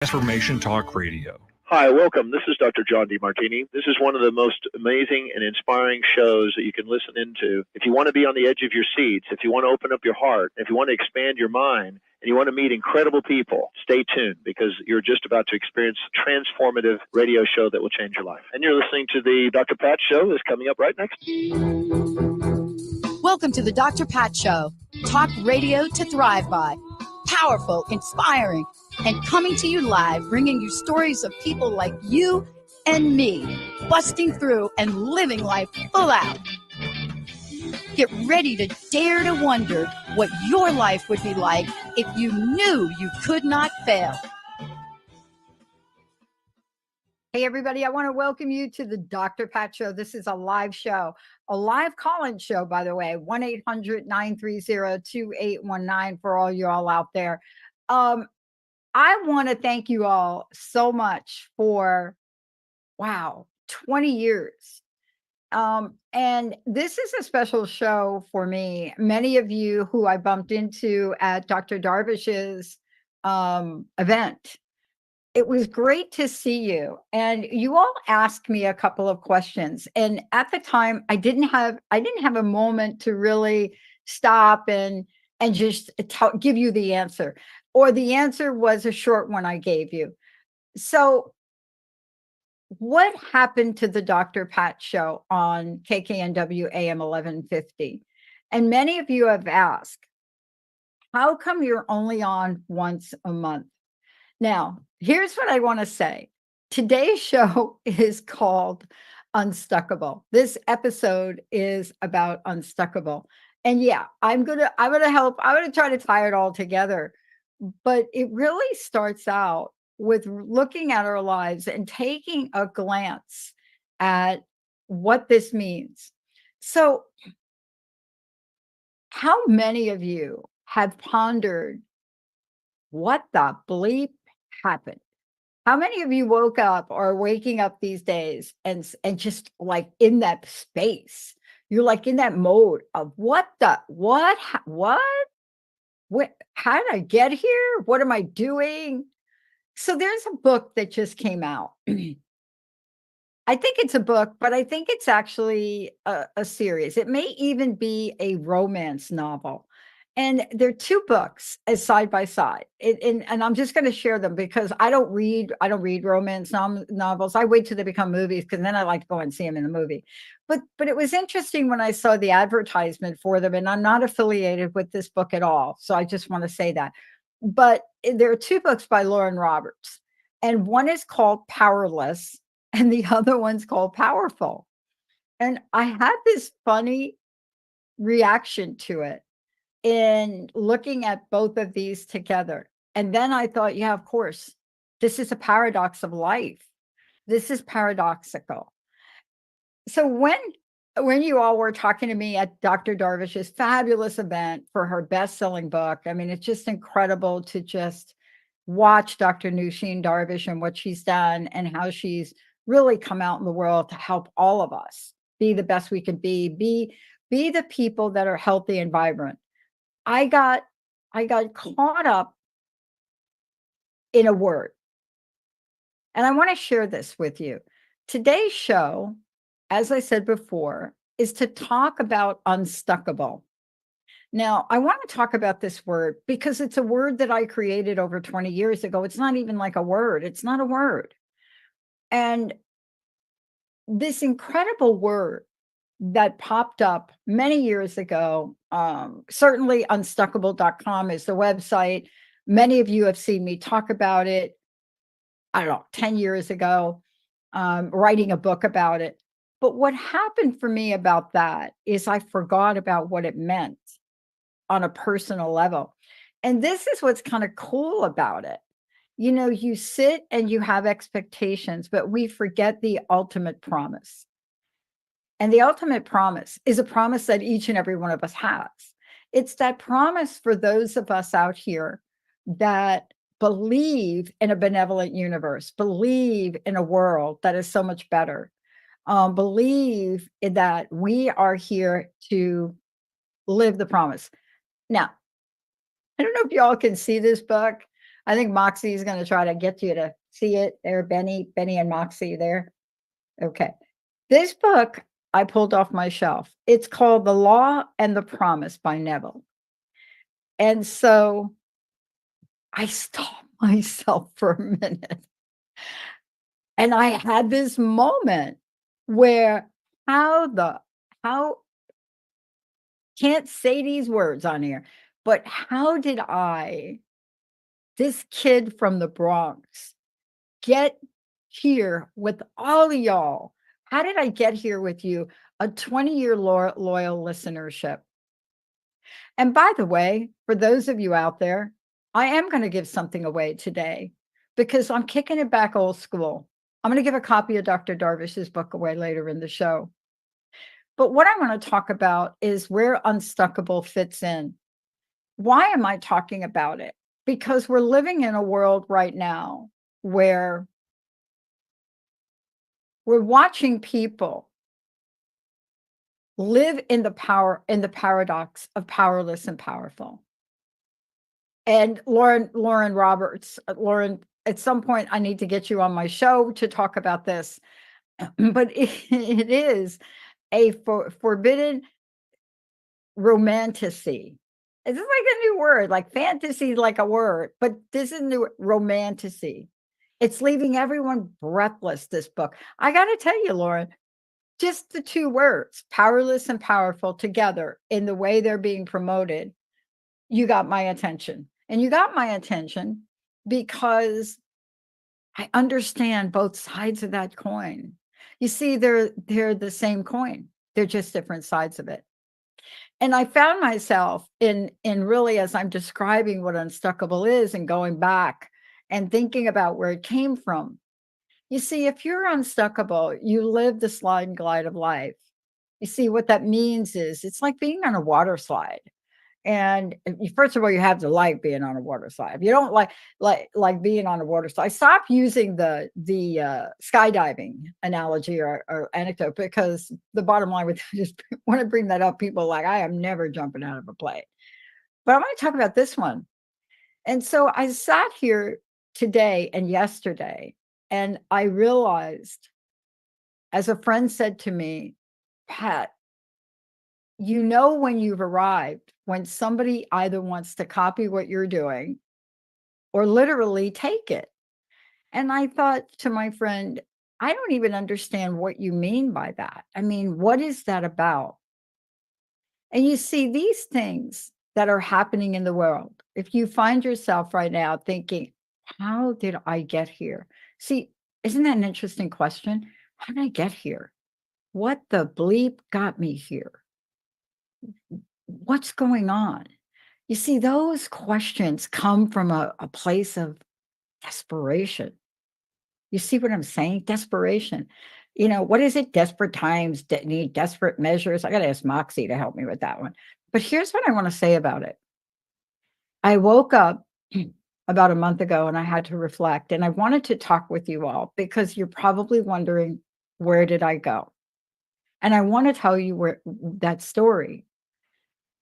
Transformation Talk Radio. Hi, welcome. This is Dr. John DeMartini. This is one of the most amazing and inspiring shows that you can listen into. If you want to be on the edge of your seats, if you want to open up your heart, if you want to expand your mind, and you want to meet incredible people, stay tuned because you're just about to experience a transformative radio show that will change your life. And you're listening to the Dr. Pat Show that's coming up right next. Welcome to the Dr. Pat Show. Talk radio to thrive by. Powerful, inspiring, and coming to you live, bringing you stories of people like you and me, busting through and living life full out. Get ready to dare to wonder what your life would be like if you knew you could not fail. Hey, everybody, I want to welcome you to the Dr. Pat Show. This is a live show, a live call-in show, by the way, 1-800-930-2819 for all you all out there. I want to thank you all so much for, 20 years. And this is a special show for me. Many of you who I bumped into at Dr. Darvish's event, it was great to see you. And you all asked me a couple of questions. And at the time, I didn't have a moment to really stop and just give you the answer. Or the answer was a short one I gave you. So what happened to the Dr. Pat Show on KKNW AM 1150? And many of you have asked, how come you're only on once a month? Now, here's what I want to say. Today's show is called Unstuckable. This episode is about Unstuckable. And yeah, I'm gonna try to tie it all together. But it really starts out with looking at our lives and taking a glance at what this means. So, how many of you have pondered what the bleep happened? How many of you woke up or are waking up these days and just like in that space? You're like in that mode of what, how did I get here? What am I doing? So there's a book that just came out. I think it's a book, but I think it's actually a series. It may even be a romance novel. And there are two books as side by side. And I'm just going to share them because I don't read romance novels. I wait till they become movies because then I like to go and see them in the movie. But it was interesting when I saw the advertisement for them, and I'm not affiliated with this book at all. So I just want to say that. But there are two books by Lauren Roberts, and one is called Powerless, and the other one's called Powerful. And I had this funny reaction to it in looking at both of these together. And then I thought, yeah, of course, this is a paradox of life. This is paradoxical. So when you all were talking to me at Dr. Darvish's fabulous event for her best-selling book, I mean, it's just incredible to just watch Dr. Nusheen Darvish and what she's done and how she's really come out in the world to help all of us be the best we can be the people that are healthy and vibrant. I got caught up in a word. And I want to share this with you. Today's show, as I said before, is to talk about unstuckable. Now, I want to talk about this word because it's a word that I created over 20 years ago. It's not even like a word. It's not a word. And this incredible word that popped up many years ago, certainly unstuckable.com is the website. Many of you have seen me talk about it, I don't know, 10 years ago, writing a book about it. But what happened for me about that is I forgot about what it meant on a personal level. And this is what's kind of cool about it. You know, you sit and you have expectations, but we forget the ultimate promise. And the ultimate promise is a promise that each and every one of us has. It's that promise for those of us out here that believe in a benevolent universe, believe in a world that is so much better, believe that we are here to live the promise. Now, I don't know if y'all can see this book. I think Moxie is going to try to get you to see it there. Benny and Moxie there. Okay. This book I pulled off my shelf. It's called The Law and the Promise by Neville. And so I stopped myself for a minute. And I had this moment where how can't say these words on here, but how did this kid from the Bronx, get here with all of y'all? How did I get here with you? A 20-year loyal listenership. And by the way, for those of you out there, I am going to give something away today because I'm kicking it back old school. I'm going to give a copy of Dr. Darvish's book away later in the show. But what I want to talk about is where Unstuckable fits in. Why am I talking about it? Because we're living in a world right now where we're watching people live in the paradox of powerless and powerful. And Lauren Roberts, Lauren, at some point I need to get you on my show to talk about this. But it is a forbidden romantasy. It's like a new word, like fantasy, like a word, but this is new romantasy. It's leaving everyone breathless, this book. I got to tell you, Lauren, just the two words, powerless and powerful, together in the way they're being promoted, you got my attention. And you got my attention because I understand both sides of that coin. You see, they're the same coin. They're just different sides of it. And I found myself in really, as I'm describing what Unstuckable is and going back and thinking about where it came from. You see, if you're unstuckable, you live the slide and glide of life. You see, what that means is it's like being on a water slide. And first of all, you have to like being on a water slide. If you don't like being on a water slide, stop using the skydiving analogy or anecdote, because the bottom line with just want to bring that up. People are like, I am never jumping out of a plane. But I want to talk about this one. And so I sat here today and yesterday, and I realized, as a friend said to me, Pat, you know when you've arrived, when somebody either wants to copy what you're doing or literally take it. And I thought to my friend, I don't even understand what you mean by that. I mean, what is that about? And you see, these things that are happening in the world, if you find yourself right now thinking, how did I get here? See, isn't that an interesting question? How did I get here? What the bleep got me here? What's going on? You see, those questions come from a place of desperation. You see what I'm saying? Desperation. You know, what is it? Desperate times need desperate measures. I got to ask Moxie to help me with that one. But here's what I want to say about it. I woke up about a month ago and I had to reflect, and I wanted to talk with you all because you're probably wondering, where did I go? And I want to tell you that story.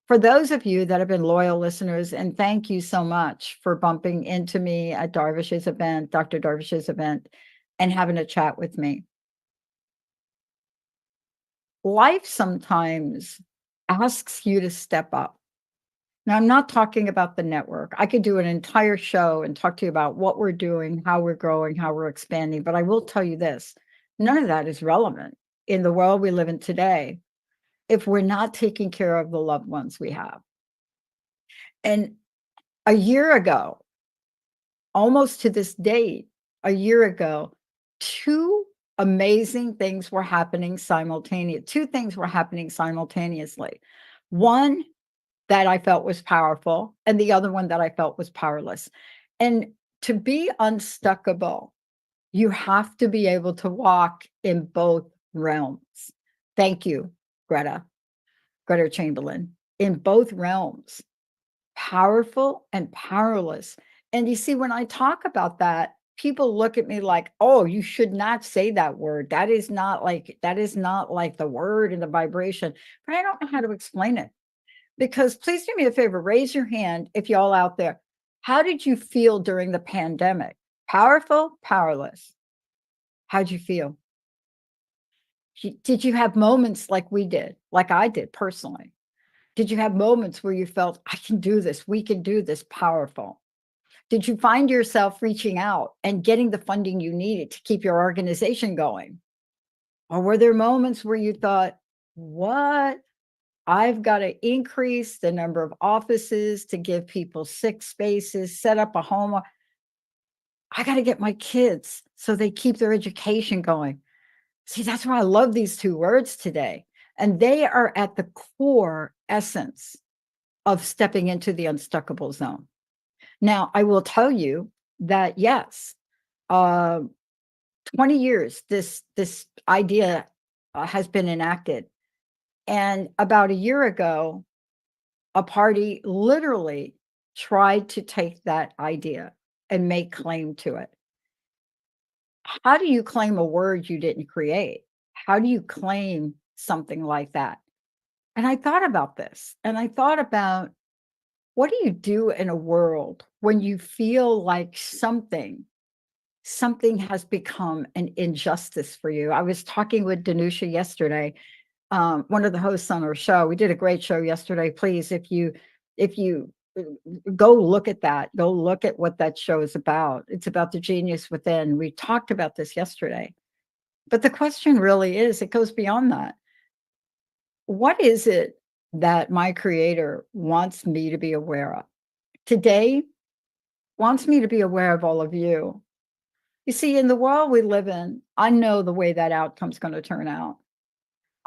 For those of you that have been loyal listeners, and thank you so much for bumping into me at Darvish's event, Dr. Darvish's event, and having a chat with me. Life sometimes asks you to step up. Now, I'm not talking about the network. I could do an entire show and talk to you about what we're doing, how we're growing, how we're expanding. But I will tell you this, none of that is relevant in the world we live in today if we're not taking care of the loved ones we have. And a year ago, almost to this date, a year ago, two amazing things were happening simultaneously. Two things were happening simultaneously. One that I felt was powerful, and the other one that I felt was powerless. And to be unstuckable, you have to be able to walk in both realms. Thank you, Greta Chamberlain. In both realms, powerful and powerless. And you see, when I talk about that, people look at me like, oh, you should not say that word. That is not like the word and the vibration. But I don't know how to explain it. Because please do me a favor, raise your hand if y'all out there How did you feel during the pandemic? Powerful, powerless? How'd you feel? Did you have moments like we did, like I did personally? Did you have moments where you felt, I can do this, we can do this, powerful? Did you find yourself reaching out and getting the funding you needed to keep your organization going? Or were there moments where you thought, what? I've got to increase the number of offices to give people 6 spaces, set up a home. I got to get my kids so they keep their education going. See, that's why I love these 2 words today. And they are at the core essence of stepping into the unstuckable zone. Now, I will tell you that, yes, 20 years, this idea has been enacted. And about a year ago, a party literally tried to take that idea and make claim to it. How do you claim a word you didn't create? How do you claim something like that? And I thought about this, and I thought about, what do you do in a world when you feel like something has become an injustice for you? I was talking with Danusha yesterday, one of the hosts on our show. We did a great show yesterday. Please, if you go look at that, go look at what that show is about. It's about the genius within. We talked about this yesterday. But the question really is, it goes beyond that. What is it that my creator wants me to be aware of? Today, wants me to be aware of all of you. You see, in the world we live in, I know the way that outcome's going to turn out.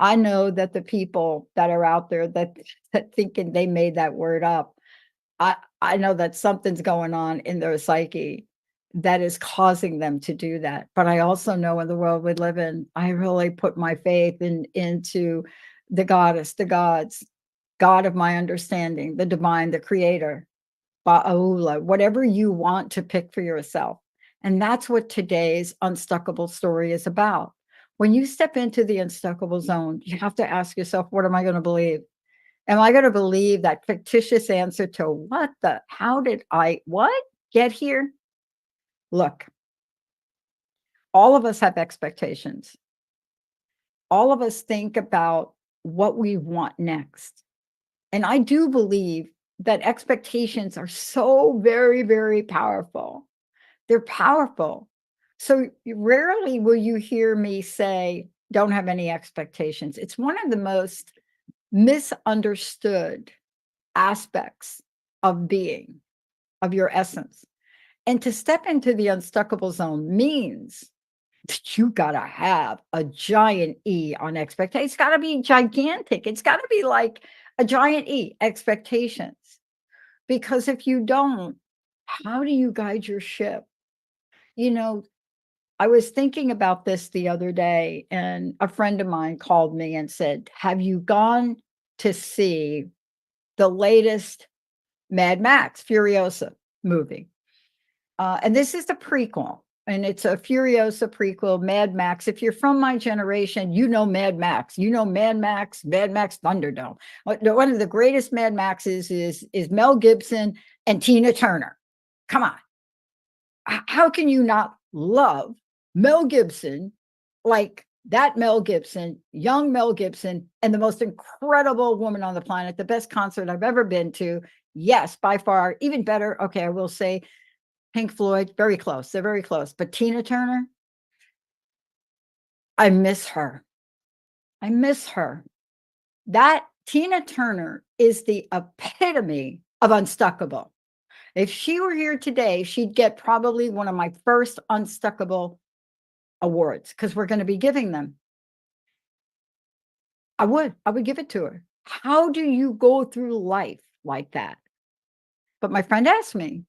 I know that the people that are out there that thinking they made that word up, I know that something's going on in their psyche that is causing them to do that. But I also know in the world we live in, I really put my faith into the goddess, the gods, God of my understanding, the divine, the creator, Ba'ula, whatever you want to pick for yourself. And that's what today's Unstuckable story is about. When you step into the unstuckable zone, you have to ask yourself, what am I going to believe? Am I going to believe that fictitious answer to how did I, get here? Look, all of us have expectations. All of us think about what we want next. And I do believe that expectations are so very, very powerful. They're powerful. So rarely will you hear me say, don't have any expectations. It's one of the most misunderstood aspects of being, of your essence. And to step into the unstuckable zone means that you got to have a giant E on expectations. It's got to be gigantic. It's got to be like a giant E, expectations. Because if you don't, how do you guide your ship? You know, I was thinking about this the other day, and a friend of mine called me and said, have you gone to see the latest Mad Max Furiosa movie? And this is the prequel, and it's a Furiosa prequel, Mad Max. If you're from my generation, you know Mad Max. You know Mad Max Thunderdome. One of the greatest Mad Maxes is Mel Gibson and Tina Turner. Come on. How can you not love Mel Gibson, like that Mel Gibson, young Mel Gibson, and the most incredible woman on the planet, the best concert I've ever been to? Yes, by far, even better. Okay, I will say Pink Floyd, very close. They're very close. But Tina Turner, I miss her. I miss her. That Tina Turner is the epitome of unstuckable. If she were here today, she'd get probably one of my first Unstuckable awards, because we're going to be giving them. I would give it to her. How do you go through life like that? But my friend asked me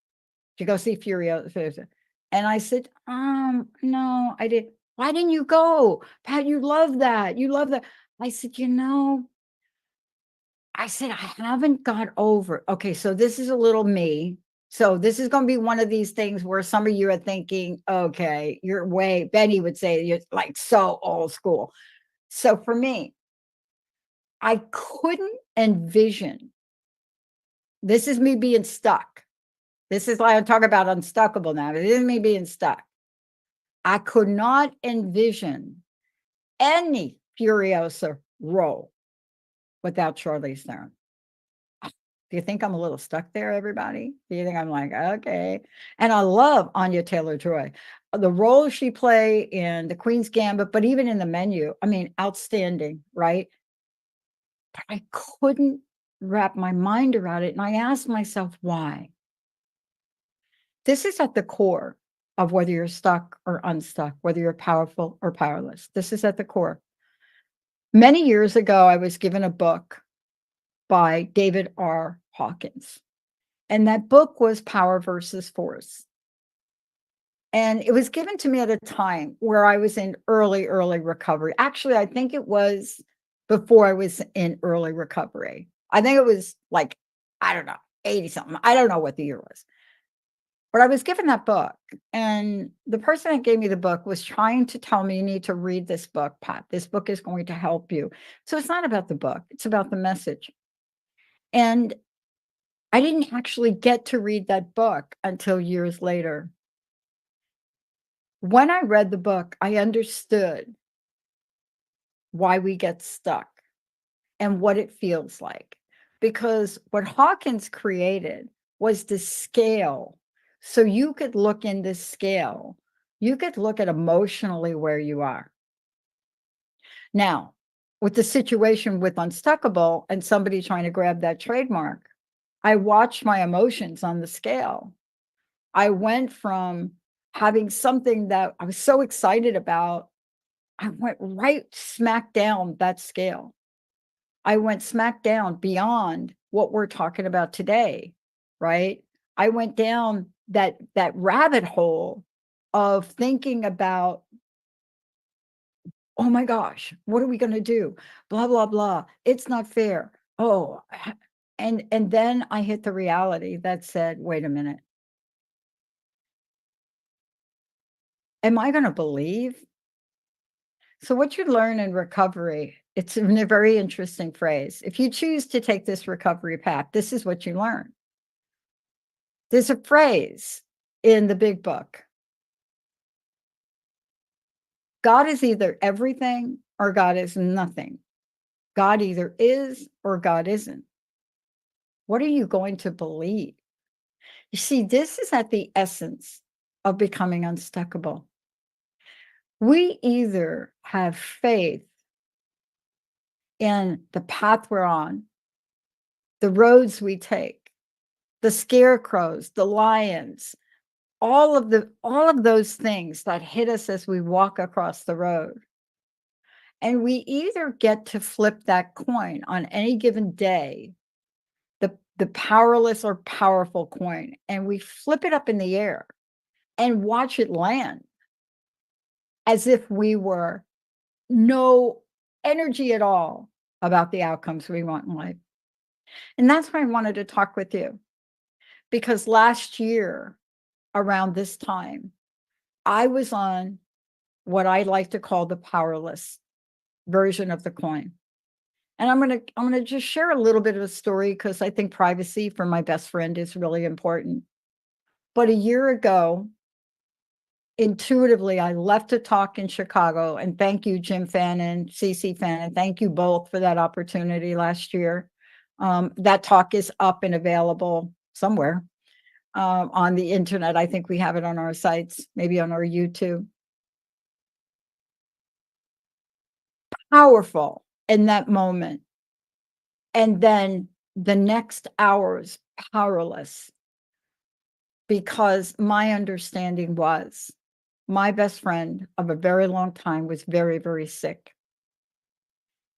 to go see Furiosa. And I said, no, I did. Why didn't you go? Pat, you love that. You love that. I said, I haven't got over. Okay, so this is a little me. So this is going to be one of these things where some of you are thinking, okay, you're Benny would say, you're like so old school. So for me, I couldn't envision, this is me being stuck. This is why I talk about unstuckable now. It isn't me being stuck. I could not envision any Furiosa role without Charlize Theron. Do you think I'm a little stuck there, everybody? Do you think I'm like, okay? And I love Anya Taylor-Joy. The role she played in The Queen's Gambit, but even in The Menu, I mean, outstanding, right? But I couldn't wrap my mind around it. And I asked myself, why? This is at the core of whether you're stuck or unstuck, whether you're powerful or powerless. This is at the core. Many years ago, I was given a book by David R. Hawkins. And that book was Power versus Force. And it was given to me at a time where I was in early recovery. Actually, I think it was before I was in early recovery. I think it was like, I don't know, 80 something. I don't know what the year was. But I was given that book. And the person that gave me the book was trying to tell me, you need to read this book, Pat. This book is going to help you. So it's not about the book, it's about the message. And I didn't actually get to read that book until years later. When I read the book, I understood why we get stuck and what it feels like. Because what Hawkins created was the scale. So you could look in this scale, you could look at emotionally where you are. Now, with the situation with Unstuckable and somebody trying to grab that trademark, I watched my emotions on the scale. I went from having something that I was so excited about, I went right smack down that scale. I went smack down beyond what we're talking about today, right? I went down that rabbit hole of thinking about, oh my gosh, what are we going to do? Blah, blah, blah. It's not fair. Oh, and then I hit the reality that said, wait a minute. Am I going to believe? So what you learn in recovery, it's a very interesting phrase. If you choose to take this recovery path, this is what you learn. There's a phrase in the big book. God is either everything or God is nothing. God either is or God isn't. What are you going to believe? You see, this is at the essence of becoming unstuckable. We either have faith in the path we're on, the roads we take, the scarecrows, the lions, all of those things that hit us as we walk across the road. And we either get to flip that coin on any given day, the powerless or powerful coin, and we flip it up in the air and watch it land as if we were no energy at all about the outcomes we want in life. And that's why I wanted to talk with you, because last year around this time, I was on what I like to call the powerless version of the coin. And I'm going to just share a little bit of a story because I think privacy for my best friend is really important. But a year ago, intuitively, I left a talk in Chicago, and thank you, Jim Fannin, CC Fannin. Thank you both for that opportunity last year. That talk is up and available somewhere on the internet. I think we have it on our sites, maybe on our YouTube. Powerful in that moment. And then the next hours, powerless, because my understanding was my best friend of a very long time was very, very sick.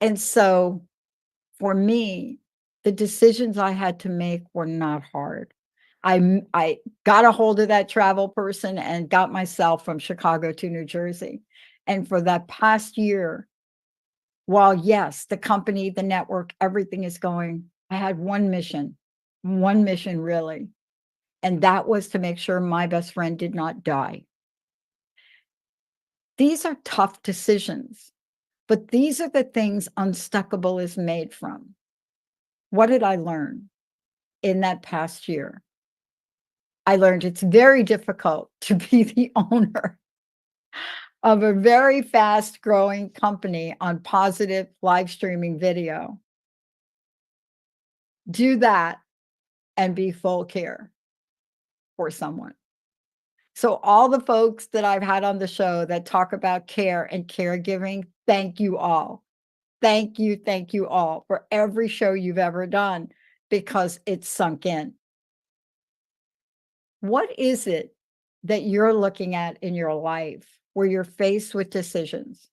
And so for me, the decisions I had to make were not hard. I got a hold of that travel person and got myself from Chicago to New Jersey. And for that past year, while yes, the company, the network, everything is going, I had one mission really. And that was to make sure my best friend did not die. These are tough decisions, but these are the things Unstuckable is made from. What did I learn in that past year? I learned it's very difficult to be the owner of a very fast growing company on positive live streaming video. Do that and be full care for someone. So all the folks that I've had on the show that talk about care and caregiving, thank you all. Thank you all for every show you've ever done because it's sunk in. What is it that you're looking at in your life where you're faced with decisions?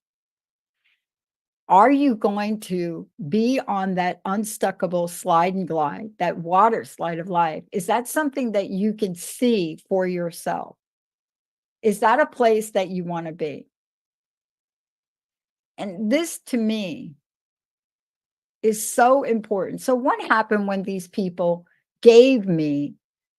Are you going to be on that unstuckable slide and glide, that water slide of life? Is that something that you can see for yourself? Is that a place that you want to be? And this to me is so important. So what happened when these people gave me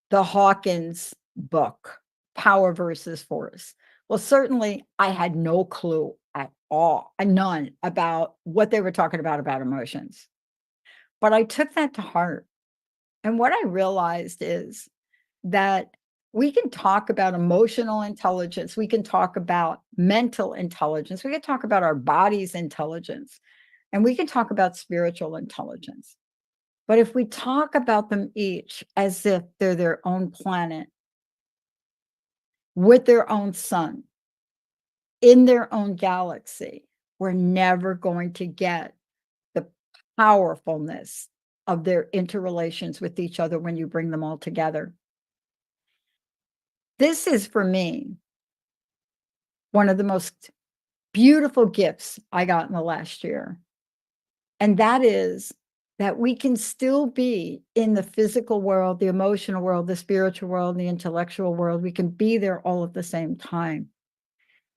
the Hawkins book, Power versus Force? Well, certainly I had no clue at all, none about what they were talking about emotions. But I took that to heart. And what I realized is that we can talk about emotional intelligence. We can talk about mental intelligence. We can talk about our body's intelligence. And we can talk about spiritual intelligence. But if we talk about them each as if they're their own planet, with their own sun, in their own galaxy, we're never going to get the powerfulness of their interrelations with each other when you bring them all together. This is, for me, one of the most beautiful gifts I got in the last year. And that is that we can still be in the physical world, the emotional world, the spiritual world, the intellectual world. We can be there all at the same time.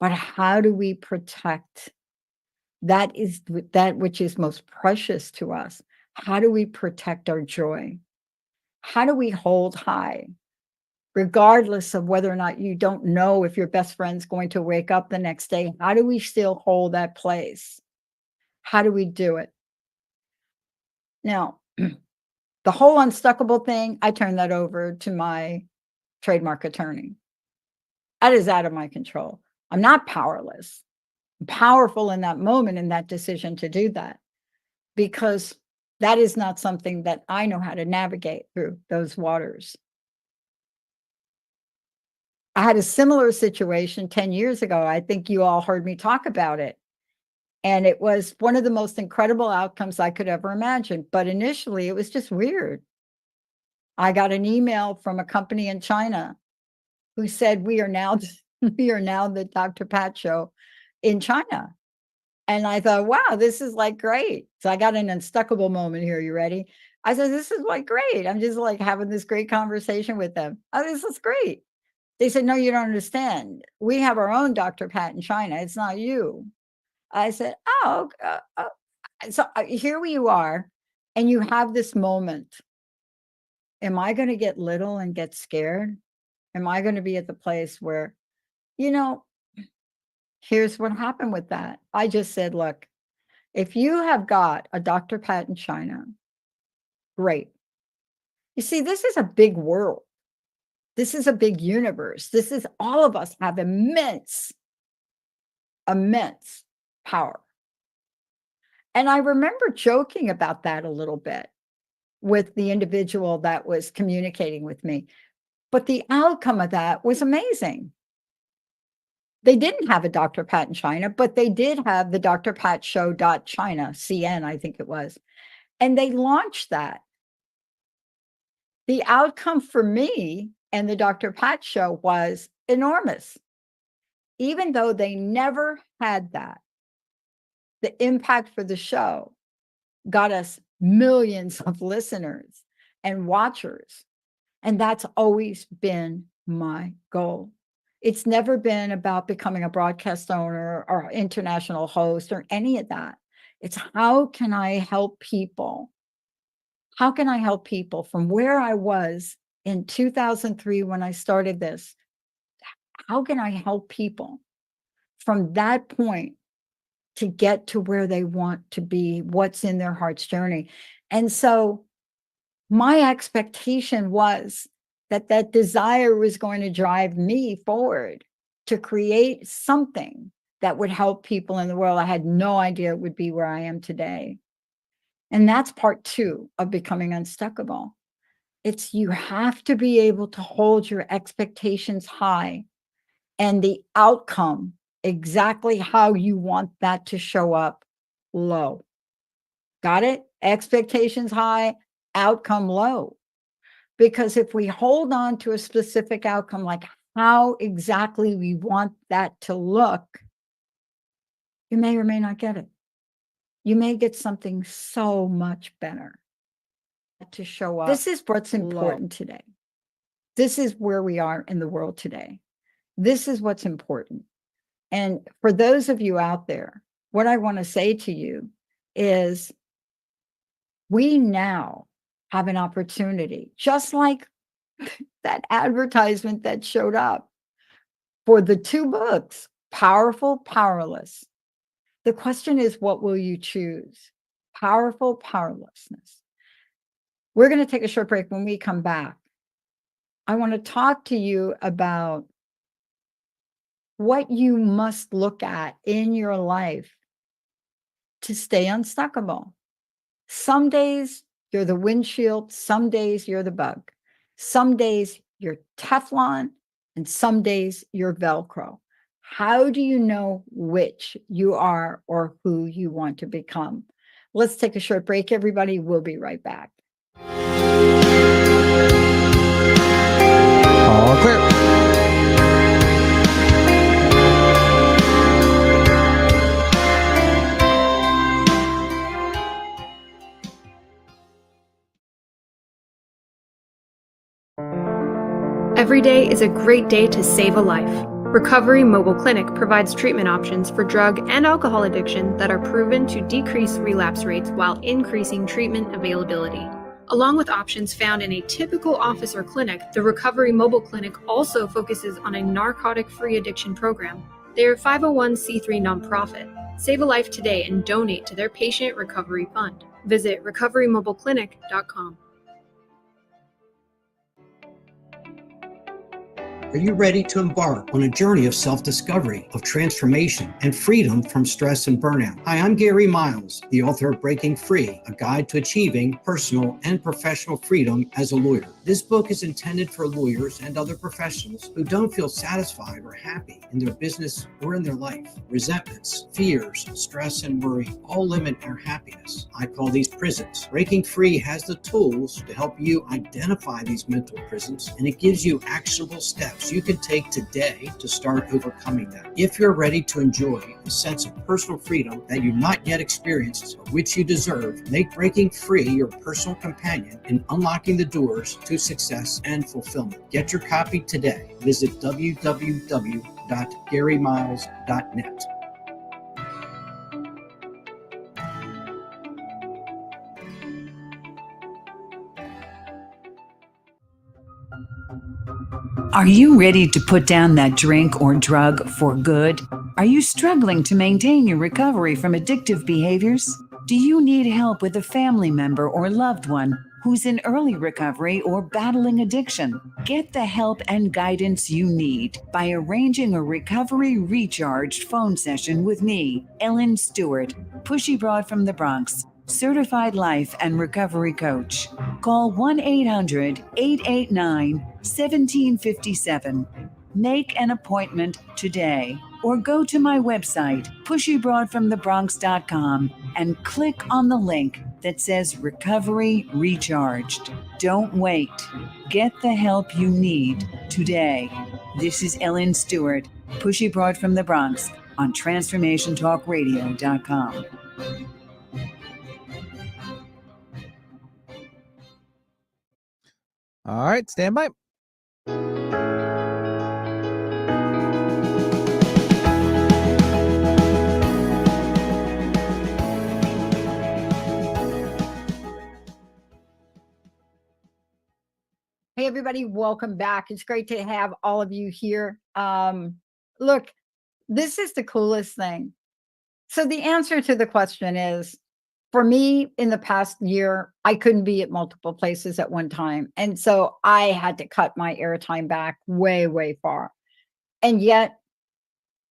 But how do we protect that which is most precious to us? How do we protect our joy? How do we hold high, regardless of whether or not you don't know if your best friend's going to wake up the next day? How do we still hold that place? How do we do it? Now, the whole unstuckable thing, I turn that over to my trademark attorney. That is out of my control. I'm not powerless. I'm powerful in that moment, in that decision to do that, because that is not something that I know how to navigate through those waters. I had a similar situation 10 years ago. I think you all heard me talk about it. And it was one of the most incredible outcomes I could ever imagine. But initially, it was just weird. I got an email from a company in China who said, we are now the Dr. Pat show in China. And I thought, wow, this is like great. So I got an unstuckable moment here. You ready? I said, this is like great. I'm just like having this great conversation with them. Oh, this is great. They said, no, you don't understand. We have our own Dr. Pat in China. It's not you. I said, oh, so here you are, and you have this moment. Am I going to get little and get scared? Am I going to be at the place where, here's what happened with that. I just said, look, if you have got a Dr. Pat in China, great. You see, this is a big world. This is a big universe. This is, all of us have immense power. And I remember joking about that a little bit with the individual that was communicating with me. But the outcome of that was amazing. They didn't have a Dr. Pat in China, but they did have the Dr. Pat Show.China, CN, I think it was. And they launched that. The outcome for me and the Dr. Pat Show was enormous. Even though they never had that, the impact for the show got us millions of listeners and watchers. And that's always been my goal. It's never been about becoming a broadcast owner or international host or any of that. It's how can I help people? How can I help people from where I was in 2003 when I started this? How can I help people from that point to get to where they want to be, what's in their heart's journey? And so my expectation was that desire was going to drive me forward to create something that would help people in the world. I had no idea it would be where I am today. And that's part 2 of becoming unstuckable. It's you have to be able to hold your expectations high and the outcome exactly how you want that to show up low. Got it? Expectations high, outcome low. Because if we hold on to a specific outcome, like how exactly we want that to look, you may or may not get it. You may get something so much better to show up. This is what's important today. This is where we are in the world today. This is what's important. And for those of you out there, what I want to say to you is we now have an opportunity, just like that advertisement that showed up for the 2 books, Powerful, Powerless. The question is, what will you choose? Powerful, powerlessness. We're going to take a short break. When we come back, I want to talk to you about what you must look at in your life to stay unstuckable. Some days you're the windshield, some days you're the bug. Some days you're Teflon, and some days you're Velcro. How do you know which you are or who you want to become? Let's take a short break, everybody. We'll be right back. All clear. Every day is a great day to save a life. Recovery Mobile Clinic provides treatment options for drug and alcohol addiction that are proven to decrease relapse rates while increasing treatment availability. Along with options found in a typical office or clinic, the Recovery Mobile Clinic also focuses on a narcotic-free addiction program. They are a 501c3 nonprofit. Save a life today and donate to their patient recovery fund. Visit recoverymobileclinic.com. Are you ready to embark on a journey of self-discovery, of transformation, and freedom from stress and burnout? Hi, I'm Gary Miles, the author of Breaking Free, a guide to achieving personal and professional freedom as a lawyer. This book is intended for lawyers and other professionals who don't feel satisfied or happy in their business or in their life. Resentments, fears, stress, and worry all limit our happiness. I call these prisons. Breaking Free has the tools to help you identify these mental prisons, and it gives you actionable steps you can take today to start overcoming them. If you're ready to enjoy a sense of personal freedom that you've not yet experienced, but which you deserve, make Breaking Free your personal companion in unlocking the doors to success and fulfillment. Get your copy today. Visit www.garymiles.net. Are you ready to put down that drink or drug for good? Are you struggling to maintain your recovery from addictive behaviors? Do you need help with a family member or loved one who's in early recovery or battling addiction? Get the help and guidance you need by arranging a recovery recharged phone session with me, Ellen Stewart, Pushy Broad from the Bronx, certified life and recovery coach. Call 1-800-889-1757. Make an appointment today or go to my website, pushybroadfromthebronx.com, and click on the link that says Recovery Recharged. Don't wait. Get the help you need today. This is Ellen Stewart, Pushy Broad from the Bronx on TransformationTalkRadio.com. All right, stand by. Hey, everybody, welcome back. It's great to have all of you here. Look, this is the coolest thing. So the answer to the question is for me, in the past year, I couldn't be at multiple places at one time. And so I had to cut my airtime back way, way far. And yet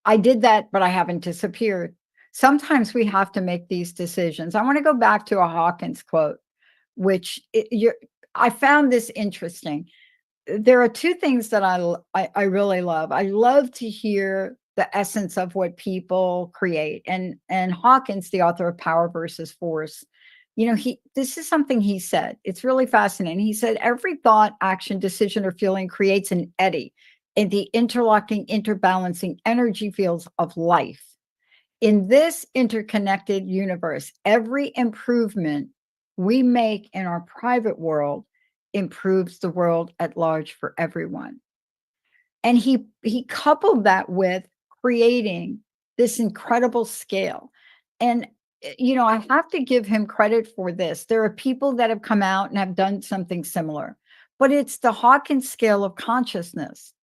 I did that, but I haven't disappeared. Sometimes we have to make these decisions. I want to go back to a Hawkins quote, which I found this interesting. There are two things that I really love. I love to hear the essence of what people create. And Hawkins, the author of Power versus Force, this is something he said. It's really fascinating. He said, every thought, action, decision, or feeling creates an eddy in the interlocking, interbalancing energy fields of life. In this interconnected universe, every improvement we make in our private world improves the world at large for everyone. And he coupled that with creating this incredible scale. And I have to give him credit for this. There are people that have come out and have done something similar, but it's the Hawkins scale of consciousness.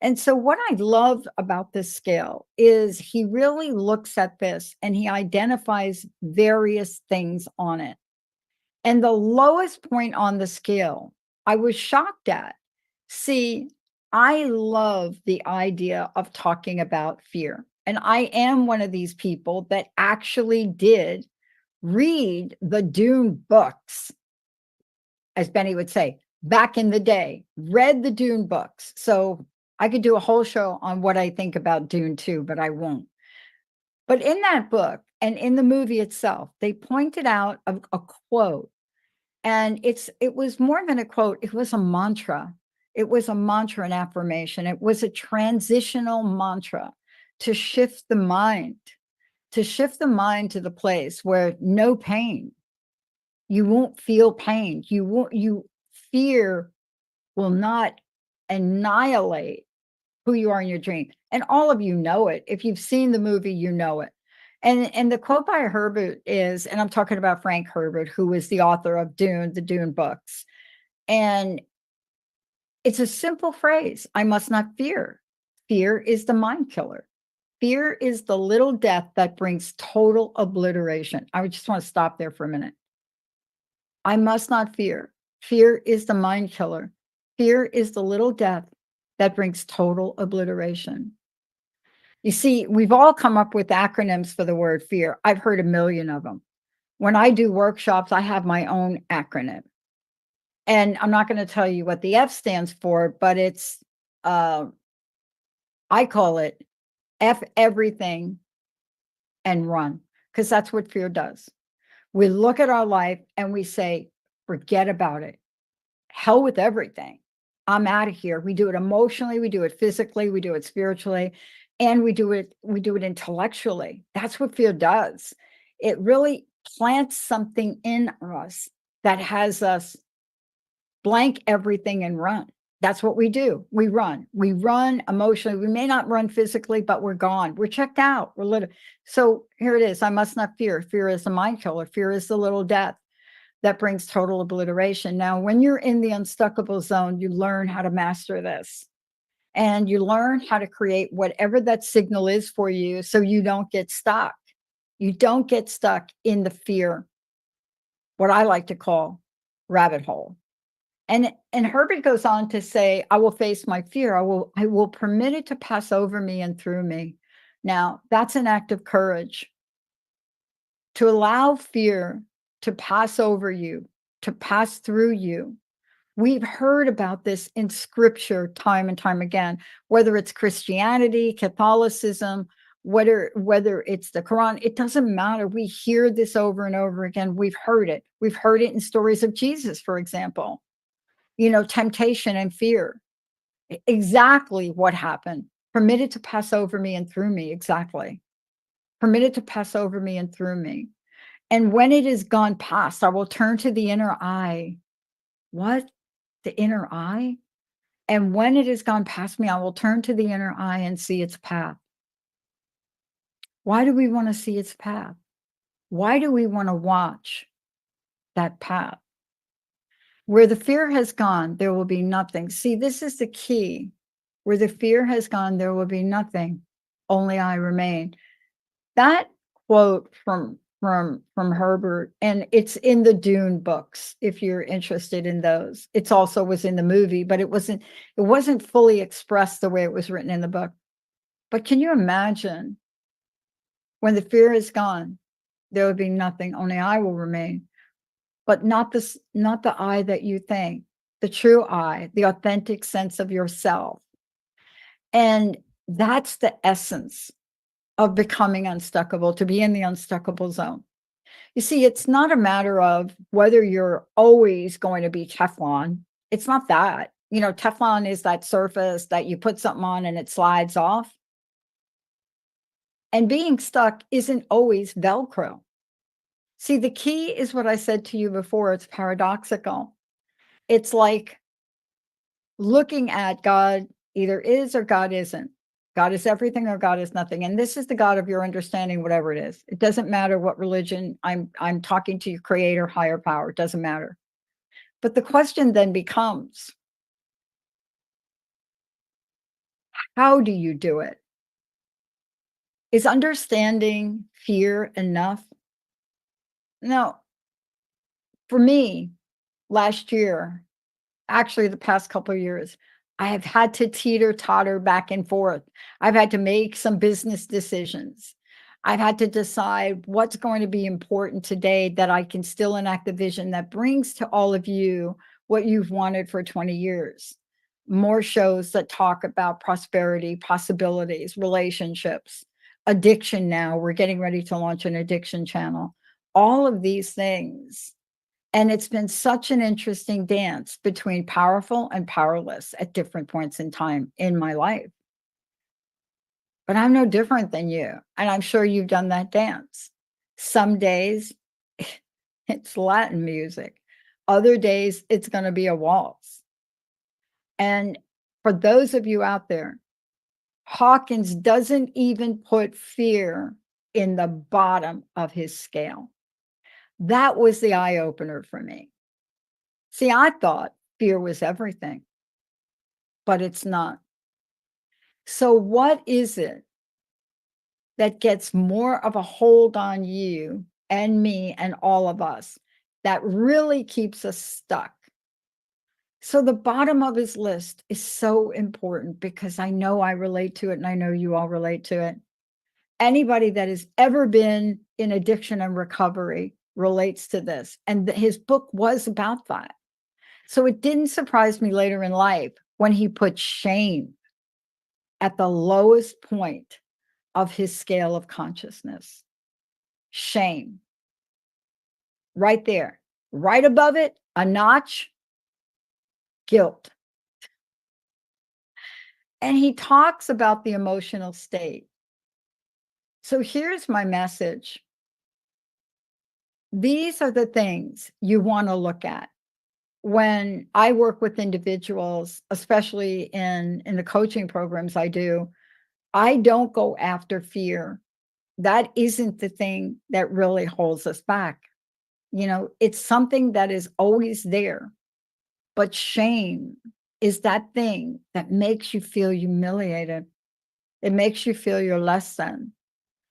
And so what I love about this scale is he really looks at this and he identifies various things on it. And the lowest point on the scale, I was shocked at. See, I love the idea of talking about fear. And I am one of these people that actually did read the Dune books, as Benny would say, back in the day, read the Dune books. So I could do a whole show on what I think about Dune too, but I won't. But in that book and in the movie itself, they pointed out a quote. And it was more than a quote, it was a mantra. It was a mantra and affirmation. It was a transitional mantra to shift the mind, to the place where no pain. You won't feel pain. Fear will not annihilate who you are in your dream. And all of you know it. If you've seen the movie, you know it. And the quote by Herbert is, and I'm talking about Frank Herbert, who is the author of Dune, the Dune books. And it's a simple phrase: I must not fear. Fear is the mind killer. Fear is the little death that brings total obliteration. I just want to stop there for a minute. I must not fear. Fear is the mind killer. Fear is the little death that brings total obliteration. You see, we've all come up with acronyms for the word fear. I've heard a million of them. When I do workshops, I have my own acronym. And I'm not going to tell you what the F stands for, but it's, I call it F everything and run, because that's what fear does. We look at our life and we say, forget about it. Hell with everything. I'm out of here. We do it emotionally, we do it physically, we do it spiritually, and we do it intellectually. That's what fear does. It really plants something in us that has us blank everything and run. That's what we do. We run emotionally. We may not run physically, but we're gone. We're checked out. We're little. So here it is. I must not fear. Fear is the mind killer. Fear is the little death that brings total obliteration. Now, when you're in the unstuckable zone, you learn how to master this. And you learn how to create whatever that signal is for you so you don't get stuck. You don't get stuck in the fear, what I like to call rabbit hole. And Herbert goes on to say, I will face my fear. I will permit it to pass over me and through me. Now, that's an act of courage. To allow fear to pass over you, to pass through you. We've heard about this in scripture time and time again, whether it's Christianity, Catholicism, whether it's the Quran, it doesn't matter. We hear this over and over again. We've heard it. We've heard it in stories of Jesus, for example. Temptation and fear. Exactly what happened. Permitted to pass over me and through me. Exactly. Permitted to pass over me and through me. And when it is gone past, I will turn to the inner eye. What? The inner eye? And when it has gone past me, I will turn to the inner eye and see its path. Why do we want to see its path? Why do we want to watch that path? Where the fear has gone, there will be nothing. See, this is the key. Where the fear has gone, there will be nothing. Only I remain. That quote from from Herbert, and it's in the Dune books if you're interested in those. It's also was in the movie, but it wasn't fully expressed the way it was written in the book. But can you imagine when the fear is gone, there will be nothing, only I will remain. But not the I that you think, the true I, the authentic sense of yourself. And that's the essence of becoming unstuckable, to be in the unstuckable zone. You see, it's not a matter of whether you're always going to be Teflon. It's not that. You know, Teflon is that surface that you put something on and it slides off. And being stuck isn't always Velcro. See, the key is what I said to you before. It's paradoxical. It's like looking at God either is or God isn't. God is everything or God is nothing. And this is the God of your understanding, whatever it is. It doesn't matter what religion I'm talking to, your creator, higher power. It doesn't matter. But the question then becomes, how do you do it? Is understanding fear enough? No. For me, last year, actually the past couple of years, I have had to teeter-totter back and forth. I've had to make some business decisions. I've had to decide what's going to be important today that I can still enact the vision that brings to all of you what you've wanted for 20 years. More shows that talk about prosperity, possibilities, relationships, addiction now. We're getting ready to launch an addiction channel. All of these things. And it's been such an interesting dance between powerful and powerless at different points in time in my life. But I'm no different than you. And I'm sure you've done that dance. Some days it's Latin music. Other days it's going to be a waltz. And for those of you out there, Hawkins doesn't even put fear in the bottom of his scale. That was the eye opener for me. See, I thought fear was everything, but it's not. So what is it that gets more of a hold on you and me and all of us that really keeps us stuck? So the bottom of his list is so important because I know I relate to it and I know you all relate to it. Anybody that has ever been in addiction and recovery relates to this. And his book was about that. So it didn't surprise me later in life when he put shame at the lowest point of his scale of consciousness. Shame. Right there. Right above it, a notch, guilt. And he talks about the emotional state. So here's my message. These are the things you want to look at. When I work with individuals, especially in the coaching programs I do, I don't go after fear. That isn't the thing that really holds us back. You know, it's something that is always there. But shame is that thing that makes you feel humiliated. It makes you feel you're less than.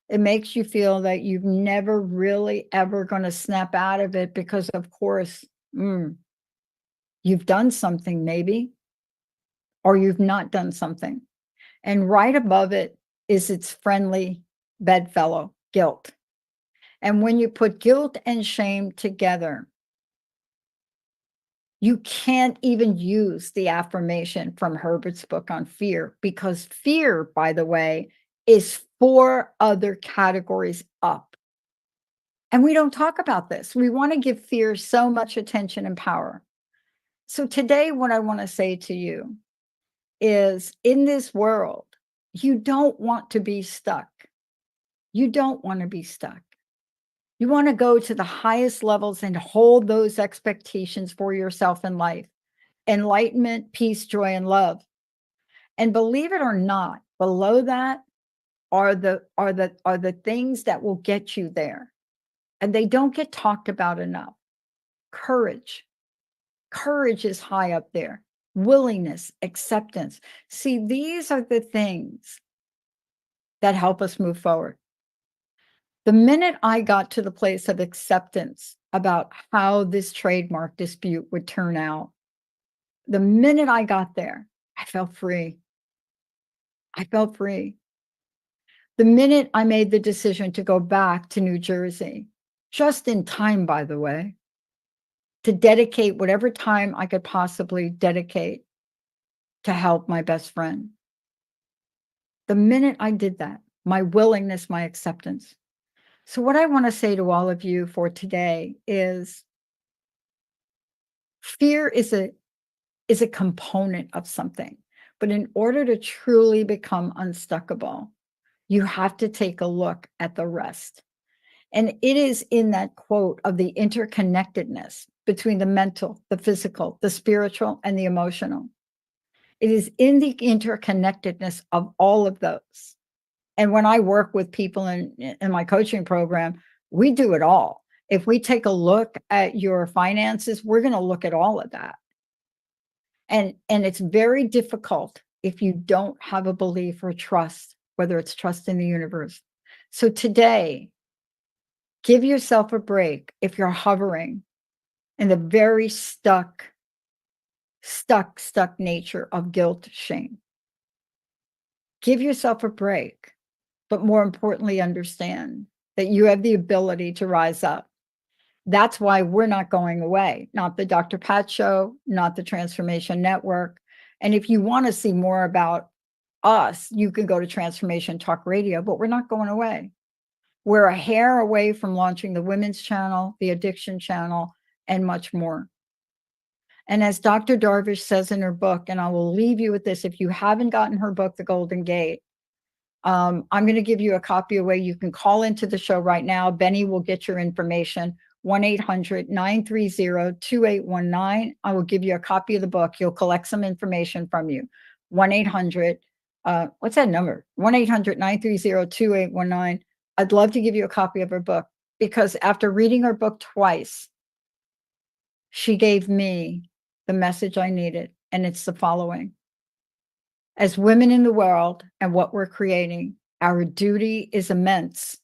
It makes you feel that you've never really ever going to snap out of it because, of course, you've done something maybe, or you've not done something. And right above it is its friendly bedfellow, guilt. And when you put guilt and shame together, you can't even use the affirmation from Herbert's book on fear, because fear, by the way, is 4 other categories up. And we don't talk about this. We want to give fear so much attention and power. So today, what I want to say to you is, in this world, you don't want to be stuck. You don't want to be stuck. You want to go to the highest levels and hold those expectations for yourself in life. Enlightenment, peace, joy, and love. And believe it or not, below that are the things that will get you there. And they don't get talked about enough. Courage. Courage is high up there. Willingness, acceptance. See, these are the things that help us move forward. The minute I got to the place of acceptance about how this trademark dispute would turn out, the minute I got there, I felt free. I felt free. The minute I made the decision to go back to New Jersey, just in time, by the way, to dedicate whatever time I could possibly dedicate to help my best friend. The minute I did that, my willingness, my acceptance. So what I want to say to all of you for today is fear is a component of something. But in order to truly become unstuckable, you have to take a look at the rest. And it is in that quote of the interconnectedness between the mental, the physical, the spiritual, and the emotional. It is in the interconnectedness of all of those. And when I work with people in my coaching program, we do it all. If we take a look at your finances, we're going to look at all of that. And it's very difficult if you don't have a belief or trust, whether it's trust in the universe. So today, give yourself a break if you're hovering in the very stuck nature of guilt, shame. Give yourself a break, but more importantly, understand that you have the ability to rise up. That's why we're not going away, not the Dr. Pat Show, not the Transformation Network. And if you want to see more about us, you can go to Transformation Talk Radio, but we're not going away. We're a hair away from launching the Women's Channel, the Addiction Channel, and much more. And as Dr. Darvish says in her book, and I will leave you with this, if you haven't gotten her book, The Golden Gate, I'm going to give you a copy away. You can call into the show right now. Benny will get your information. 1-800-930-2819. I will give you a copy of the book. He'll collect some information from you. 1-800, what's that number? 1-800-930-2819. I'd love to give you a copy of her book because after reading her book twice, she gave me the message I needed. And it's the following. As women in the world and what we're creating, our duty is immense.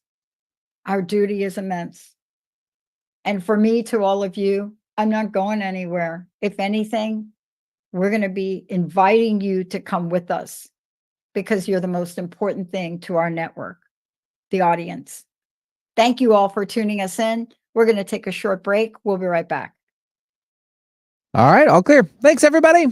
Our duty is immense. And for me, to all of you, I'm not going anywhere. If anything, we're going to be inviting you to come with us because you're the most important thing to our network, the audience. Thank you all for tuning us in. We're going to take a short break. We'll be right back. All right, all clear. Thanks, everybody.